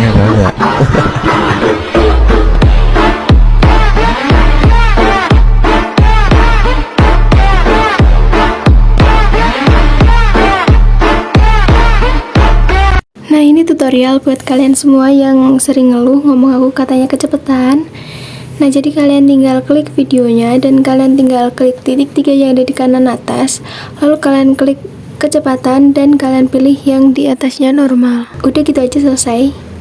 videonya kagak. Nah, ini tutorial buat kalian semua yang sering ngeluh ngomong aku katanya kecepatan. Nah, jadi kalian tinggal klik videonya dan kalian tinggal klik titik 3 yang ada di kanan atas, lalu kalian klik kecepatan dan kalian pilih yang di atasnya normal. Udah gitu aja, selesai.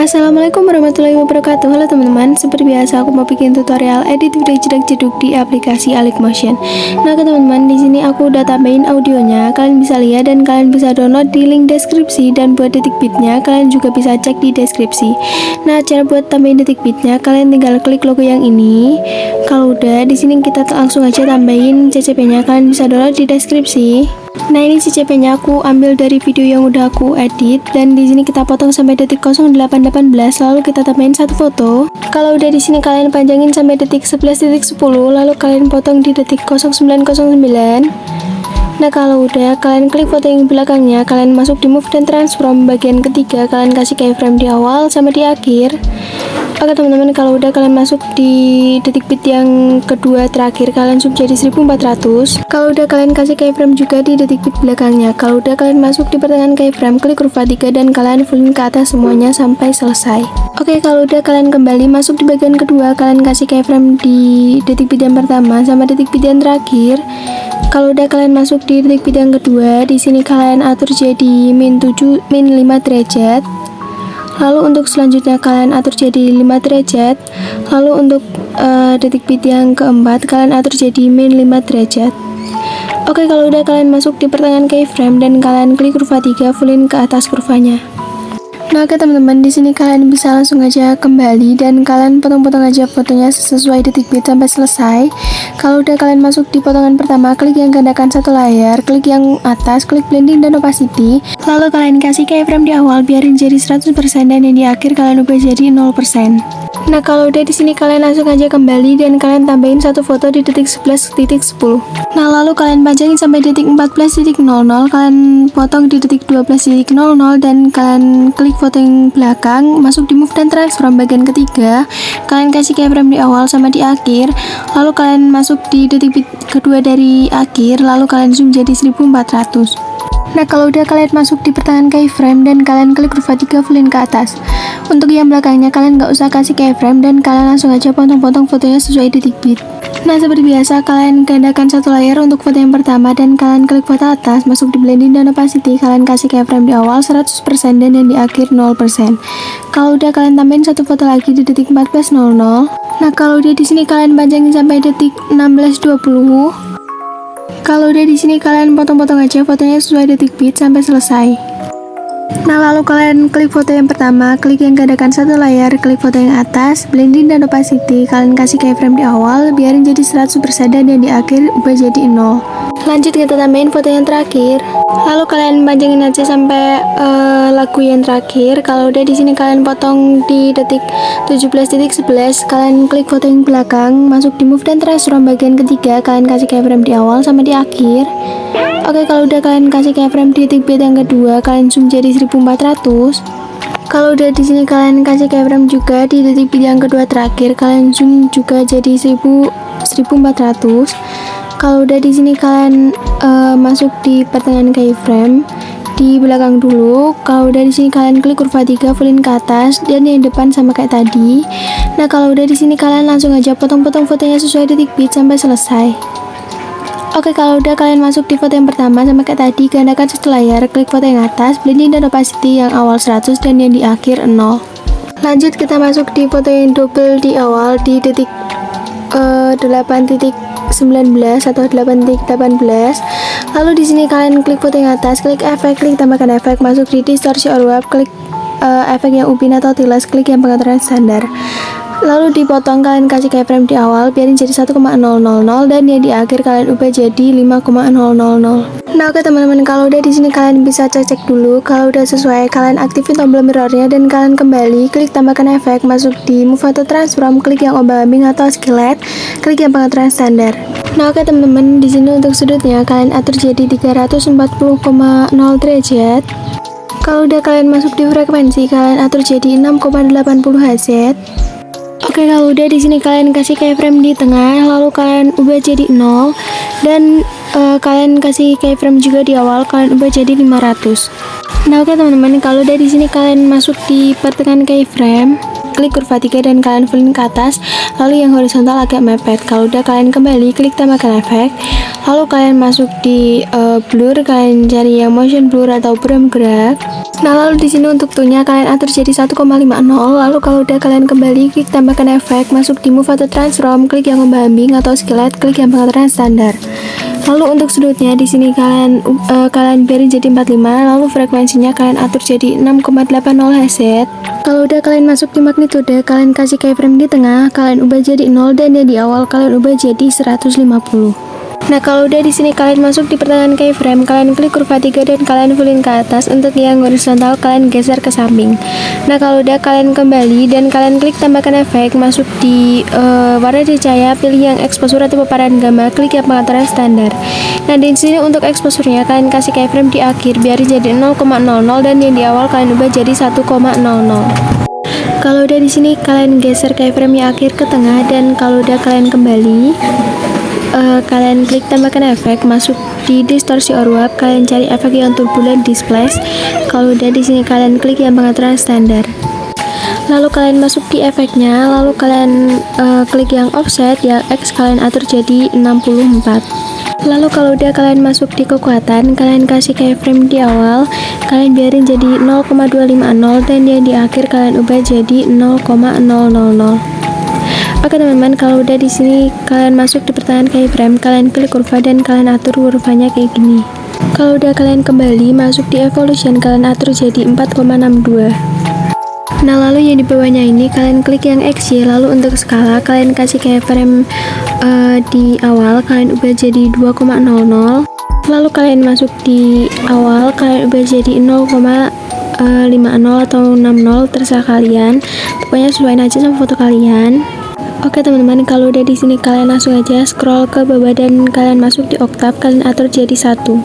Assalamualaikum warahmatullahi wabarakatuh. Halo teman-teman, seperti biasa aku mau bikin tutorial edit video jedak-jeduk di aplikasi Alikmotion. Nah, teman-teman, di sini aku udah tambahin audionya, kalian bisa lihat dan kalian bisa download di link deskripsi, dan buat detik bitnya kalian juga bisa cek di deskripsi. Nah, cara buat tambahin detik bitnya kalian tinggal klik logo yang ini. Kalau udah, di sini kita langsung aja tambahin CCP-nya, kalian bisa download di deskripsi. Nah, ini CCP-nya aku ambil dari video yang udah aku edit, dan di sini kita potong sampai detik 0818, lalu kita tambahin satu foto. Kalau udah, di sini kalian panjangin sampai detik 11.10, lalu kalian potong di detik 0909. Nah, kalau udah, kalian klik foto yang belakangnya, kalian masuk di move dan transform bagian ketiga, kalian kasih keyframe di awal sama di akhir. Oke teman-teman, kalau udah kalian masuk di detik bit yang kedua terakhir, kalian zoom jadi 1400. Kalau udah, kalian kasih keyframe juga di detik bit belakangnya. Kalau udah, kalian masuk di pertengahan keyframe, klik kurva 3 dan kalian fullin ke atas semuanya sampai selesai. Oke, kalau udah, kalian kembali masuk di bagian kedua, kalian kasih keyframe di detik bit yang pertama sama detik bit yang terakhir. Kalau udah, kalian masuk di detik bit yang kedua, di sini kalian atur jadi min 5 derajat. Lalu untuk selanjutnya kalian atur jadi 5 derajat. Lalu untuk detik bit yang keempat kalian atur jadi min 5 derajat. Oke, kalau udah, kalian masuk di pertengahan keyframe dan kalian klik kurva 3, fullin ke atas kurvanya. Nah, oke teman-teman, di sini kalian bisa langsung aja kembali dan kalian potong-potong aja fotonya sesuai detik bit sampai selesai. Kalau udah, kalian masuk di potongan pertama, klik yang gandakan satu layar, klik yang atas, klik blending dan opacity. Lalu kalian kasih keyframe di awal biarin jadi 100% dan yang di akhir kalian ubah jadi 0%. Nah, kalau udah, di sini kalian langsung aja kembali dan kalian tambahin satu foto di detik 11.10. Nah, lalu kalian panjangin sampai detik 14.00, kalian potong di detik 12.00 dan kalian klik foto yang belakang, masuk di move dan transform bagian ketiga, kalian kasih keyframe di awal sama di akhir, lalu kalian masuk di detik bit kedua dari akhir, lalu kalian zoom jadi 1400. Nah, kalau udah, kalian masuk di pertengahan keyframe dan kalian klik kurva 3, fullin ke atas. Untuk yang belakangnya kalian nggak usah kasih keyframe dan kalian langsung aja potong-potong fotonya sesuai detik bit. Nah, seperti biasa kalian gandakan satu layar untuk foto yang pertama dan kalian klik foto atas, masuk di blending dan opacity, kalian kasih keyframe di awal 100% dan yang di akhir 0%. Kalau udah, kalian tambahin satu foto lagi di detik 14.00. Nah, kalau udah, di sini kalian panjangin sampai detik 16.20. Kalau udah, di sini kalian potong-potong aja fotonya sesuai detik bit sampai selesai. Nah, lalu kalian klik foto yang pertama, klik yang gandakan satu layar, klik foto yang atas, blending dan opacity, kalian kasih keyframe di awal, biarin jadi 100% dan yang di akhir ubah jadi 0. Lanjut kita tambahin foto yang terakhir. Lalu kalian panjangin aja sampai lagu yang terakhir. Kalau udah, di sini kalian potong di detik 17.11, kalian klik foto yang belakang, masuk di move dan transform bagian ketiga, kalian kasih keyframe di awal sama di akhir. Oke, kalau udah, kalian kasih keyframe di detik bit yang kedua, kalian zoom jadi 1400. Kalau udah, di sini kalian kasih keyframe juga di detik bit yang kedua terakhir, kalian zoom juga jadi 1400. Kalau udah, di sini kalian masuk di pertengahan keyframe di belakang dulu. Kalau udah, di sini kalian klik kurva 3, fullin ke atas dan yang depan sama kayak tadi. Nah, kalau udah, di sini kalian langsung aja potong-potong fotonya sesuai detik bit sampai selesai. Oke, kalau udah, kalian masuk di foto yang pertama sama kayak tadi, gandakan satu layar, klik foto yang atas, blending dan opacity yang awal 100 dan yang di akhir 0. Lanjut kita masuk di foto yang double di awal di detik 8.19 atau 8.18. Lalu di sini kalian klik foto yang atas, klik efek, klik tambahkan efek, masuk di distortion or warp, klik efek yang upin atau tilas, klik yang pengaturan standar. Lalu dipotong, kalian kasih keyframe di awal biarin jadi 1,000 dan yang di akhir kalian ubah jadi 5,000. Nah, oke teman-teman, kalau udah, di sini kalian bisa cek dulu. Kalau udah sesuai, kalian aktifin tombol mirrornya dan kalian kembali klik tambahkan efek, masuk di move atau transform, klik yang overlapping atau skillet, klik yang pengaturan standar. Nah, oke teman-teman, di sini untuk sudutnya kalian atur jadi 340,0 derajat. Kalau udah kalian masuk di frekuensi, kalian atur jadi 6,80 Hz. Oke, kalau udah di sini kalian kasih keyframe di tengah, lalu kalian ubah jadi 0 dan kalian kasih keyframe juga di awal, kalian ubah jadi 500. Nah, oke teman-teman, kalau udah di sini kalian masuk di pertengahan keyframe, klik kurva 3 dan kalian fullin ke atas, lalu yang horizontal agak mepet. Kalau udah kalian kembali, klik tambahkan efek, lalu kalian masuk di blur, kalian cari yang motion blur atau buram gerak. Nah, lalu di sini untuk tone-nya kalian atur jadi 1,50. Lalu kalau udah kalian kembali, klik tambahkan efek, masuk di move atau transform, klik yang membambing atau skillet, klik yang pengaturan standar. Lalu untuk sudutnya di sini kalian biarin jadi 45, lalu frekuensinya kalian atur jadi 6,80 Hz. Kalau udah kalian masuk di magnitude, kalian kasih keyframe di tengah, kalian ubah jadi 0 dan yang di awal kalian ubah jadi 150. Nah, kalau udah di sini kalian masuk di pertengahan keyframe, kalian klik kurva 3 dan kalian fullin ke atas. Untuk yang horizontal kalian geser ke samping. Nah, kalau udah kalian kembali dan kalian klik tambahkan efek, masuk di warna cahaya, pilih yang exposure atau paparan gamma, klik yang pengaturan standar. Nah, di sini untuk exposure-nya kalian kasih keyframe di akhir biar jadi 0,00 dan yang di awal kalian ubah jadi 1,00. Kalau udah di sini kalian geser keyframe-nya akhir ke tengah dan kalau udah kalian kembali, kalian klik tambahkan efek, masuk di distorsi or warp, kalian cari efek yang turbulent displace. Kalau udah di sini kalian klik yang pengaturan standar. Lalu kalian masuk di efeknya, lalu kalian klik yang offset, yang X kalian atur jadi 64. Lalu kalau udah kalian masuk di kekuatan, kalian kasih keyframe di awal, kalian biarin jadi 0,250 dan yang di akhir kalian ubah jadi 0,000. Oke teman-teman, kalau udah di sini kalian masuk di pertengahan keyframe, kalian klik kurva dan kalian atur kurvanya kayak gini. Kalau udah kalian kembali masuk di evolution, kalian atur jadi 4,62. Nah, lalu yang di bawahnya ini kalian klik yang XY, lalu untuk skala kalian kasih keyframe di awal, kalian ubah jadi 2,00. Lalu kalian masuk di awal, kalian ubah jadi 0,50 atau 60, terserah kalian. Pokoknya sesuaiin aja sama foto kalian. Oke teman-teman, kalau udah di sini kalian langsung aja scroll ke bawah dan kalian masuk di oktav, kalian atur jadi 1.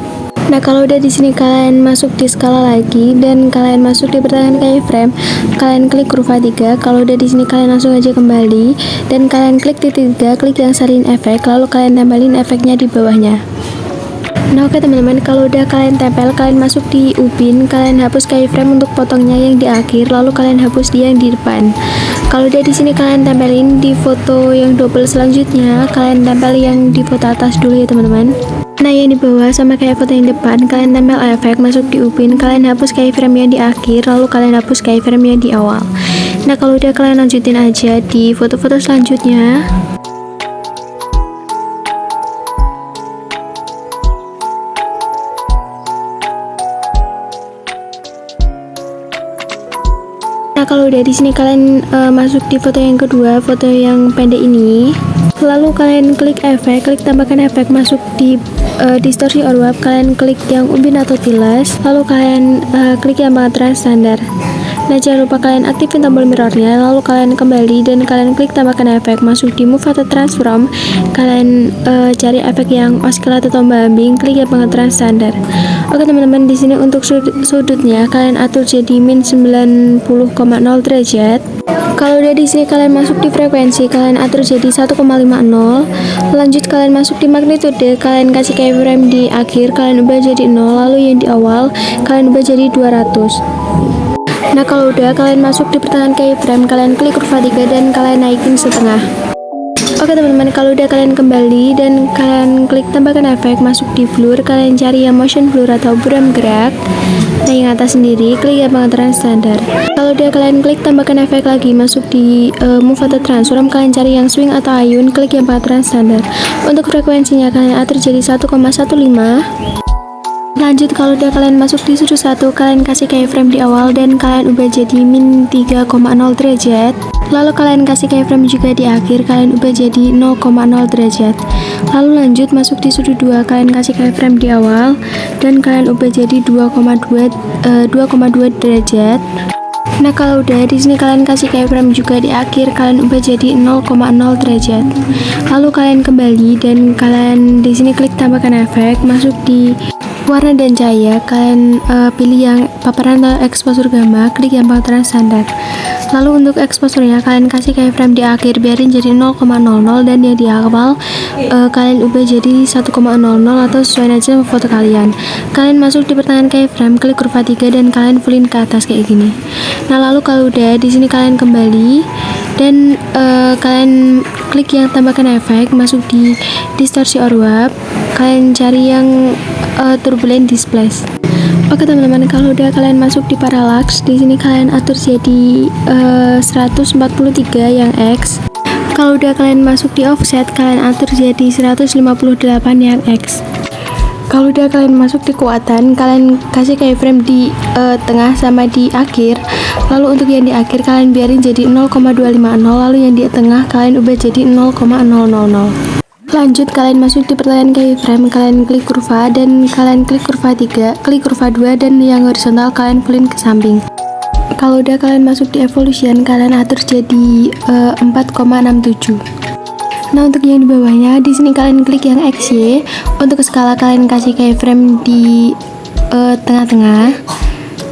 Nah, kalau udah di sini kalian masuk di skala lagi dan kalian masuk di pertengahan keyframe, kalian klik kurva 3. Kalau udah di sini kalian langsung aja kembali dan kalian klik titik 3, klik yang salin efek, lalu kalian tempelin efeknya di bawahnya. Nah, oke teman-teman, kalau udah kalian tempel, kalian masuk di upin, kalian hapus keyframe untuk potongnya yang di akhir, lalu kalian hapus di yang di depan. Kalau udah di sini kalian tempelin di foto yang double selanjutnya, kalian tempel yang di foto atas dulu ya teman-teman. Nah, yang di bawah sama kayak foto yang depan, kalian tempel efek, masuk di upin, kalian hapus keyframe yang di akhir, lalu kalian hapus keyframe yang di awal. Nah, kalau udah kalian lanjutin aja di foto-foto selanjutnya. Nah, kalau udah di sini kalian masuk di foto yang kedua, foto yang pendek ini. Lalu kalian klik efek, klik tambahkan efek, masuk di distorsi or warp, kalian klik yang ubin atau tilas, lalu kalian klik yang pengaturan standar. Nah, jangan lupa kalian aktifin tombol mirrornya, lalu kalian kembali dan kalian klik tambahkan efek, masuk di move atau transform, kalian cari efek yang oscillate atau membambing, klik yang pengaturan standar. Oke teman-teman, di sini untuk sudutnya kalian atur jadi min 90,0 derajat. Kalau udah di sini kalian masuk di frekuensi, kalian atur jadi 1,50. Lanjut kalian masuk di magnitude, kalian kasih keyframe di akhir, kalian ubah jadi 0, lalu yang di awal kalian ubah jadi 200. Nah, kalau udah kalian masuk di pertengahan keyframe, kalian klik kurva 3 dan kalian naikin setengah. Oke teman-teman, kalau udah kalian kembali dan kalian klik tambahkan efek, masuk di blur, kalian cari yang motion blur atau buram gerak. Nah, yang atas sendiri, klik yang pengaturan standar. Kalau udah kalian klik tambahkan efek lagi, masuk di move atau transform, kalian cari yang swing atau ayun, klik yang pengaturan standar. Untuk frekuensinya kalian atur jadi 1,15. Lanjut, kalau udah kalian masuk di sudut 1, kalian kasih keyframe di awal dan kalian ubah jadi min 3,0 derajat. Lalu kalian kasih keyframe juga di akhir, kalian ubah jadi 0,0 derajat. Lalu lanjut masuk di sudut 2, kalian kasih keyframe di awal dan kalian ubah jadi 2,2 derajat. Nah, kalau udah di sini kalian kasih keyframe juga di akhir, kalian ubah jadi 0,0 derajat. Lalu kalian kembali dan kalian di sini klik tambahkan efek, masuk di warna dan cahaya, kalian pilih yang paparan atau exposure gamma, klik yang paparan standar. Lalu untuk exposure-nya kalian kasih keyframe di akhir, biarin jadi 0,00, dan yang di awal kalian ubah jadi 1,00 atau sesuai aja sama foto kalian. Kalian masuk di pertengahan keyframe, klik kurva 3 dan kalian fullin ke atas kayak gini. Nah, lalu kalau udah di sini kalian kembali dan kalian klik yang tambahkan efek, masuk di distorsi or warp, kalian cari yang turbulent displace. Oke teman-teman, kalau udah kalian masuk di parallax, di sini kalian atur jadi 143 yang X. Kalau udah kalian masuk di offset, kalian atur jadi 158 yang X. Kalau udah kalian masuk di kekuatan, kalian kasih keyframe di tengah sama di akhir. Lalu untuk yang di akhir kalian biarin jadi 0,250, lalu yang di tengah kalian ubah jadi 0,000. Lanjut, kalian masuk di pertengahan keyframe, kalian klik kurva dan kalian klik kurva 3, klik kurva 2 dan yang horizontal kalian pullin ke samping. Kalau udah kalian masuk di evolution, kalian atur jadi 4,67. Nah, untuk yang di bawahnya, di sini kalian klik yang XY. Untuk skala kalian kasih keyframe di tengah-tengah,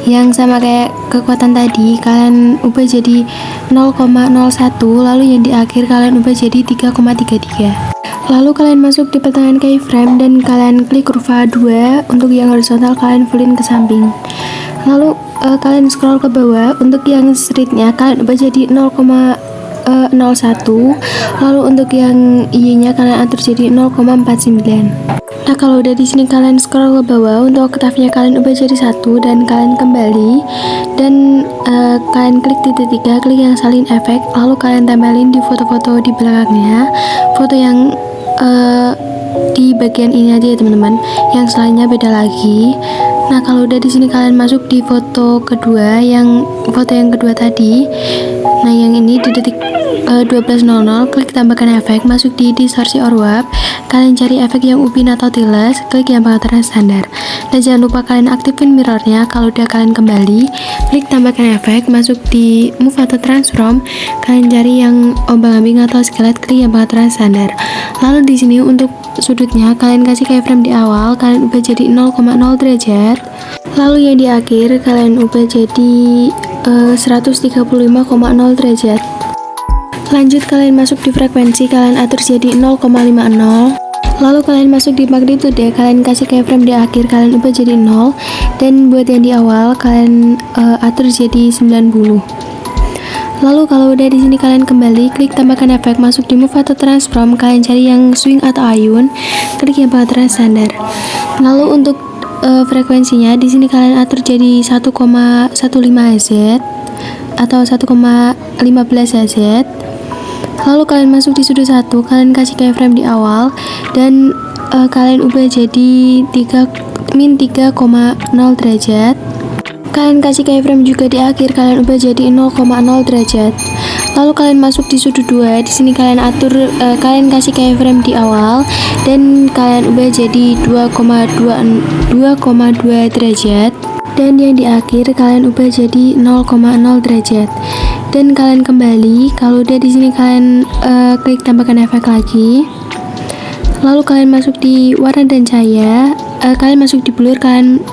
yang sama kayak kekuatan tadi, kalian ubah jadi 0,01, lalu yang di akhir kalian ubah jadi 3,33. Lalu kalian masuk di pertengahan keyframe dan kalian klik kurva 2, untuk yang horizontal kalian fullin ke samping. Lalu kalian scroll ke bawah, untuk yang streetnya kalian ubah jadi 0,01, lalu untuk yang Y-nya kalian atur jadi 0,49. Nah, kalau udah di sini kalian scroll ke bawah, untuk oktavnya kalian ubah jadi 1 dan kalian kembali dan kalian klik titik 3, klik yang salin efek, lalu kalian tempelin di foto-foto di belakangnya, foto yang di bagian ini aja ya teman-teman, yang selainnya beda lagi. Nah, kalau udah di sini kalian masuk di foto kedua, yang foto yang kedua tadi. Nah, yang ini di detik 12.00, klik tambahkan efek, masuk di distorsi or warp, kalian cari efek yang upin atau tiles, klik yang pengaturan standar. Dan jangan lupa kalian aktifin mirrornya. Kalau udah kalian kembali, klik tambahkan efek, masuk di move atau transform, kalian cari yang ombang-ambing atau skelet, klik yang pengaturan standar. Lalu di sini untuk sudutnya kalian kasih keyframe di awal, kalian ubah jadi 0,0 derajat. Lalu yang di akhir kalian ubah jadi 135,0 derajat. Lanjut, kalian masuk di frekuensi, kalian atur jadi 0,50. Lalu kalian masuk di magnitude, kalian kasih keyframe di akhir, kalian ubah jadi 0. Dan buat yang di awal kalian atur jadi 90. Lalu kalau udah di sini kalian kembali, klik tambahkan efek, masuk di move atau transform, kalian cari yang swing atau ayun, klik yang pengaturan standar. Lalu untuk frekuensinya di sini kalian atur jadi 1,15 Hz atau 1,15 Hz. Lalu kalian masuk di sudut 1, kalian kasih keyframe di awal dan kalian ubah jadi min 3,0 derajat. Kalian kasih keyframe juga di akhir, kalian ubah jadi 0,0 derajat. Lalu kalian masuk di sudut 2, di sini kalian atur kalian kasih keyframe di awal dan kalian ubah jadi 2,2 derajat. Dan yang di akhir kalian ubah jadi 0,0 derajat. Dan kalian kembali, kalau udah di sini kalian klik tambahkan efek lagi. Lalu kalian masuk di warna dan cahaya, kalian masuk di blur, kalian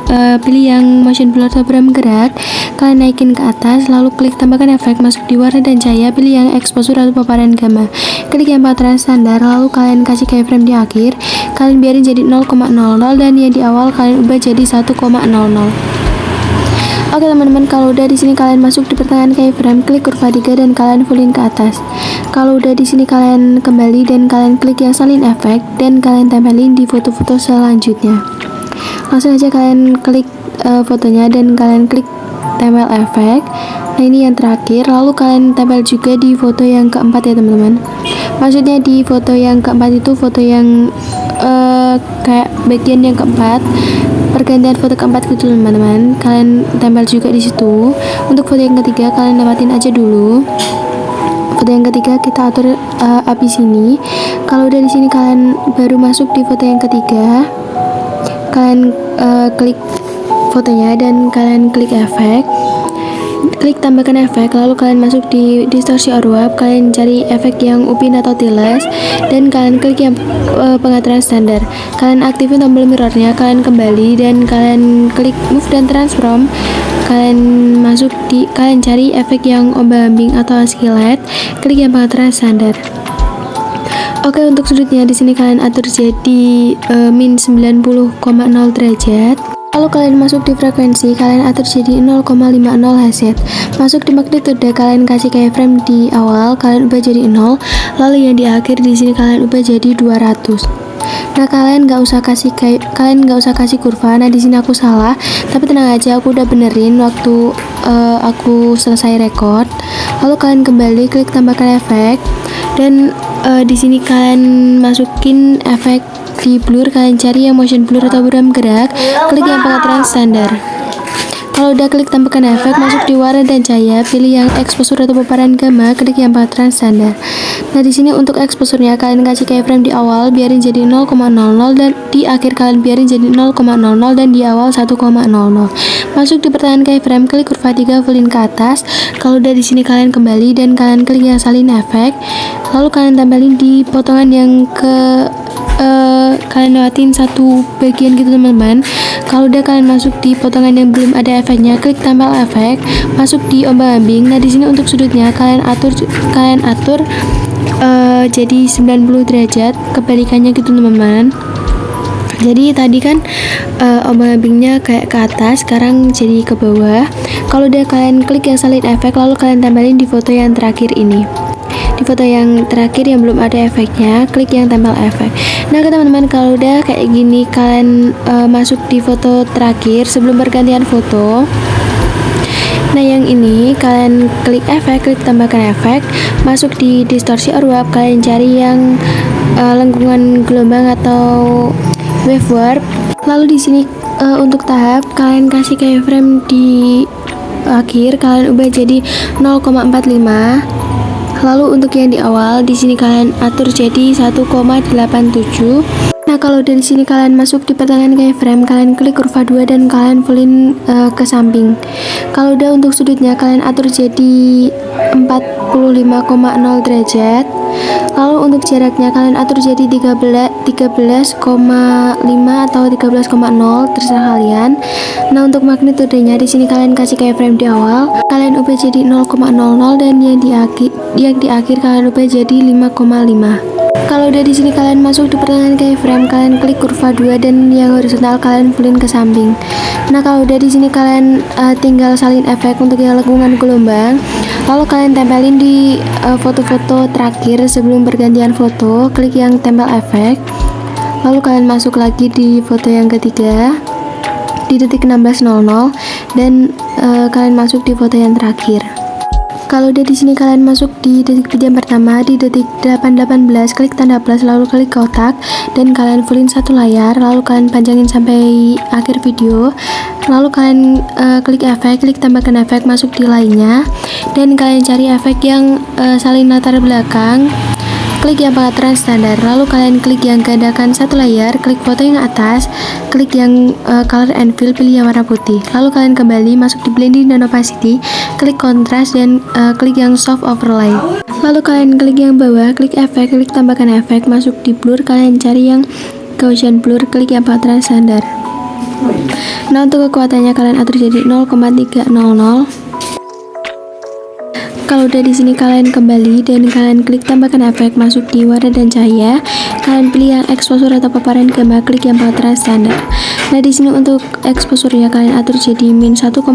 pilih yang motion blur atau bergerak, kalian naikin ke atas, lalu klik tambahkan efek, masuk di warna dan cahaya, pilih yang exposure atau paparan gamma, klik yang pengaturan standar, lalu kalian kasih keyframe di akhir, kalian biarin jadi 0,00 dan yang di awal kalian ubah jadi 1,00. Oke teman-teman, kalau udah di sini kalian masuk di pertengahan keyframe, klik kurva 3 dan kalian fullin ke atas. Kalau udah di sini kalian kembali dan kalian klik yang salin efek dan kalian tempelin di foto-foto selanjutnya. Langsung aja kalian klik fotonya dan kalian klik tempel efek. Nah, ini yang terakhir. Lalu kalian tempel juga di foto yang keempat ya teman-teman. Maksudnya di foto yang keempat itu foto yang kayak bagian yang keempat, pergantian foto keempat gitu teman-teman, kalian tempel juga di situ. Untuk foto yang ketiga kalian lewatin aja dulu. Foto yang ketiga kita atur habis ini. Kalau udah di sini kalian baru masuk di foto yang ketiga, kalian klik fotonya dan kalian klik efek. klik tambahkan efek, lalu kalian masuk di distorsi or warp, kalian cari efek yang upin atau tiles, dan kalian klik yang pengaturan standar. Kalian aktifin tombol mirrornya, kalian kembali dan kalian klik move dan transform. Kalian cari efek yang ombak-ambing atau skillet, klik yang pengaturan standar. Oke, untuk sudutnya di sini kalian atur jadi min 90,0 derajat. Lalu kalian masuk di frekuensi, kalian atur jadi 0,50 Hz. Masuk di magnitude, kalian kasih keyframe di awal, kalian ubah jadi 0. Lalu yang di akhir di sini kalian ubah jadi 200. Nah, kalian nggak usah kasih kurva. Nah, di sini aku salah, tapi tenang aja, aku udah benerin waktu aku selesai record. Lalu kalian kembali klik tambahkan efek, dan di sini kalian masukin efek di blur, kalian cari yang motion blur atau buram gerak, klik yang pengaturan standar. Kalau udah klik tambahkan efek, masuk di warna dan cahaya, pilih yang exposure atau paparan gamma, klik yang pengaturan standar. Nah, di sini untuk exposure-nya kalian kasih keyframe di awal, biarin jadi 0,00, dan di akhir kalian biarin jadi 0,00 dan di awal 1,00. Masuk di pertengahan keyframe, klik kurva 3 fullin ke atas. Kalau udah di sini kalian kembali dan kalian klik yang salin efek. Lalu kalian tambahin di potongan yang kalian lewatin satu bagian gitu teman-teman. Kalau udah kalian masuk di potongan yang belum ada efeknya, klik tambah efek, masuk di ombak-ambing. Nah, di sini untuk sudutnya kalian atur jadi 90 derajat, kebalikannya gitu teman-teman. Jadi tadi kan ombak-ambingnya kayak ke atas, sekarang jadi ke bawah. Kalau udah kalian klik yang salin efek, lalu kalian tambahin di foto yang terakhir ini. Di foto yang terakhir yang belum ada efeknya, klik yang tambah efek. Nah, teman-teman, kalau udah kayak gini kalian masuk di foto terakhir sebelum pergantian foto. Nah, yang ini kalian klik efek, klik tambahkan efek, masuk di distorsi or warp, kalian cari yang lengkungan gelombang atau wave warp. Lalu di sini untuk tahap kalian kasih keyframe di akhir, kalian ubah jadi 0,45. Lalu untuk yang di awal di sini kalian atur jadi 1,87. Nah, kalau dari sini kalian masuk di pertengahan keyframe, kalian klik kurva 2 dan kalian fullin ke samping. Kalau udah untuk sudutnya kalian atur jadi 45,0 derajat. Lalu untuk jaraknya kalian atur jadi 13,5 atau 13,0, terserah kalian. Nah, untuk magnitudenya di sini kalian kasih keyframe di awal, kalian ubah jadi 0,00 dan yang di akhir kalian ubah jadi 5,5. Kalau udah di sini kalian masuk di pertengahan keyframe, kalian klik kurva 2 dan yang horizontal kalian fullin ke samping. Nah, kalau udah di sini kalian tinggal salin efek untuk yang lengkungan gelombang. Lalu kalian tempelin di foto-foto terakhir sebelum pergantian foto, klik yang tempel efek. Lalu kalian masuk lagi di foto yang ketiga di detik 16.00 dan kalian masuk di foto yang terakhir. Kalau udah di sini kalian masuk di detik video yang pertama di detik 8.18, klik tanda plus lalu klik kotak dan kalian fullin satu layar, lalu kalian panjangin sampai akhir video. Lalu kalian klik efek, klik tambahkan efek, masuk di lainnya dan kalian cari efek yang salin latar belakang, klik yang pengaturan standar. Lalu kalian klik yang gandakan satu layar, klik foto yang atas, klik yang color and fill, pilih yang warna putih. Lalu kalian kembali masuk di blending dan opacity, klik contrast dan klik yang soft overlay. Lalu kalian klik yang bawah, klik efek, klik tambahkan efek, masuk di blur, kalian cari yang Gaussian blur, klik yang pengaturan standar. Nah, untuk kekuatannya kalian atur jadi 0,300. Kalau udah di sini kalian kembali dan kalian klik tambahkan efek, masuk di warna dan cahaya, kalian pilih yang exposure atau paparan gamma, klik yang pengaturan standar. Nah, di sini untuk exposure-nya kalian atur jadi min 1,25.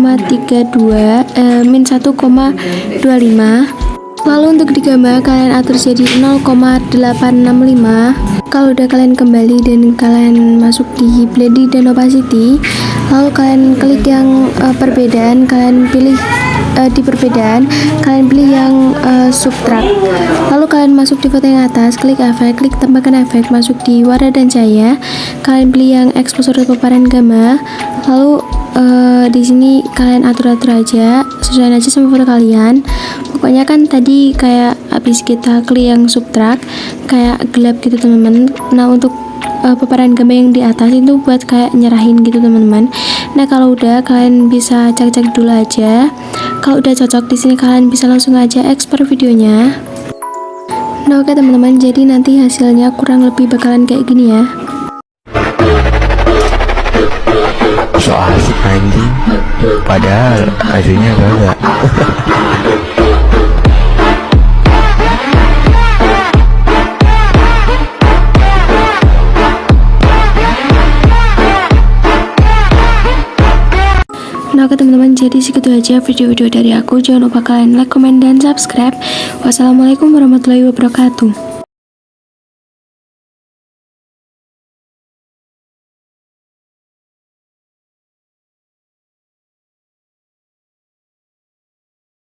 Lalu untuk di gamma kalian atur jadi 0,865. Kalau udah kalian kembali dan kalian masuk di blending dan opacity, lalu kalian klik yang perbedaan, kalian pilih di perbedaan kalian pilih yang subtract. Lalu kalian masuk di foto yang atas, klik efek, klik tambahkan efek, masuk di warna dan cahaya, kalian pilih yang exposure paparan gamma. Lalu di sini kalian atur-atur aja, sesuaiin aja sama foto kalian. Pokoknya kan tadi kayak habis kita klik yang subtract kayak gelap gitu teman-teman. Nah, untuk paparan gambar yang di atas itu buat kayak nyerahin gitu teman-teman. Nah, kalau udah kalian bisa cek-cek dulu aja. Kalau udah cocok di sini kalian bisa langsung aja ekspor videonya. Nah oke teman-teman, jadi nanti hasilnya kurang lebih bakalan kayak gini ya. So asik anjing, padahal hasilnya kagak. Nah oke teman-teman, jadi segitu aja video-video dari aku. Jangan lupa kalian like, comment, dan subscribe. Wassalamualaikum warahmatullahi wabarakatuh.